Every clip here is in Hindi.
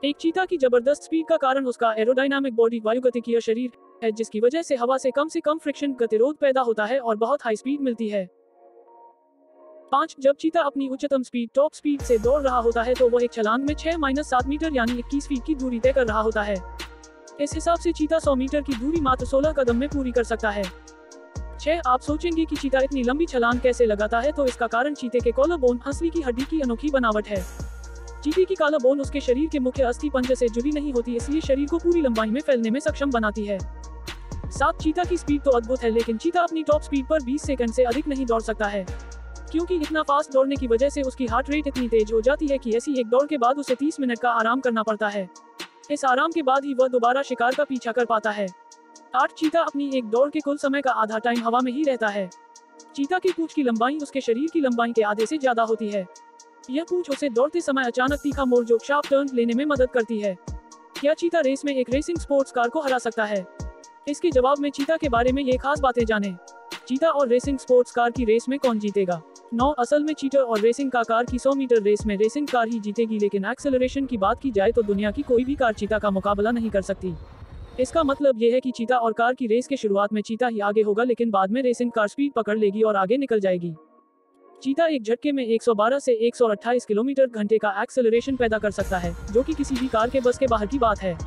एक चीता की जबरदस्त स्पीड का कारण उसका एरोडायनामिक बॉडी वायुगतिकीय शरीर है, जिसकी वजह से हवा से कम फ्रिक्शन गतिरोध पैदा होता है और बहुत हाई स्पीड मिलती है। 5. जब चीता अपनी उच्चतम स्पीड टॉप स्पीड से दौड़ रहा होता है तो वह एक छलांग में 6-7 मीटर यानी 21 फीट की दूरी तय कर रहा होता है। इस हिसाब से चीता 100 मीटर की दूरी मात्र 16 कदम में पूरी कर सकता है। 6. आप सोचेंगे कि चीता इतनी लंबी छलांग कैसे लगाता है, तो इसका कारण चीते के कॉलर बोन हंसली की हड्डी की अनोखी बनावट है। चीते की कॉलर बोन उसके शरीर के मुख्य अस्थि पंजर से जुड़ी नहीं होती, इसलिए शरीर को पूरी लंबाई में फैलने में सक्षम बनाती है। 7. चीता की स्पीड तो अद्भुत है, लेकिन चीता अपनी टॉप स्पीड पर 20 सेकंड से अधिक नहीं दौड़ सकता है, क्योंकि इतना फास्ट दौड़ने की वजह से उसकी हार्ट रेट इतनी तेज हो जाती है कि ऐसी एक दौड़ के बाद उसे 30 मिनट का आराम करना पड़ता है। इस आराम के बाद ही वह दोबारा शिकार का पीछा कर पाता है। 8. चीता अपनी एक दौड़ के कुल समय का आधा टाइम हवा में ही रहता है। चीता की पूंछ की लंबाई उसके शरीर की लंबाई के आधे से ज्यादा होती है। यह पूंछ उसे दौड़ते समय अचानक तीखा मोड़ जो शार्प टर्न लेने में मदद करती है। क्या चीता रेस में एक रेसिंग स्पोर्ट्स कार को हरा सकता है? इसके जवाब में चीता के बारे में ये खास बातें जानें। चीता और रेसिंग स्पोर्ट्स कार की रेस में कौन जीतेगा? 9. असल में चीटा और रेसिंग कार की 100 मीटर रेस में रेसिंग कार ही जीतेगी, लेकिन एक्सेलरेशन की बात की जाए तो दुनिया की कोई भी कार चीता का मुकाबला नहीं कर सकती। इसका मतलब ये है कि चीता और कार की रेस के शुरुआत में चीता ही आगे होगा, लेकिन बाद में रेसिंग कार स्पीड पकड़ लेगी और आगे निकल जाएगी। चीता एक झटके में 112 से 128 किलोमीटर घंटे का एक्सेलरेशन पैदा कर सकता है, जो कि किसी भी कार के बस के बाहर की बात है।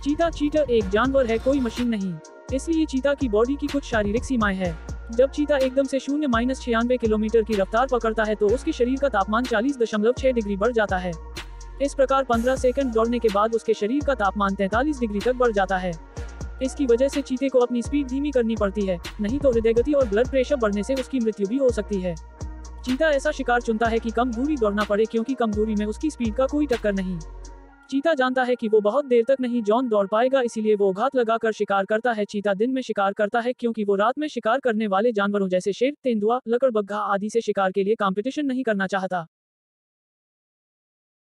चीता चीटर एक जानवर है, कोई मशीन नहीं, इसलिए चीता की बॉडी की कुछ शारीरिक सीमाएं हैं। जब चीता एकदम से 0-96 किलोमीटर की रफ्तार पकड़ता है तो उसके शरीर का तापमान 40.6 डिग्री बढ़ जाता है। इस प्रकार 15 सेकंड दौड़ने के बाद उसके शरीर का तापमान 43 डिग्री तक बढ़ जाता है। इसकी वजह से चीते को अपनी स्पीड धीमी करनी पड़ती है, नहीं तो हृदय गति और ब्लड प्रेशर बढ़ने से उसकी मृत्यु भी हो सकती है। चीता ऐसा शिकार चुनता है कि कम दूरी दौड़ना पड़े, क्योंकि कम दूरी में उसकी स्पीड का कोई टक्कर नहीं। चीता जानता है कि वो बहुत देर तक नहीं दौड़ पाएगा, इसीलिए वो घात लगाकर शिकार करता है। चीता दिन में शिकार करता है क्योंकि वो रात में शिकार करने वाले जानवरों जैसे शेर, तेंदुआ, लकड़बग्घा आदि से शिकार के लिए कंपटीशन नहीं करना चाहता।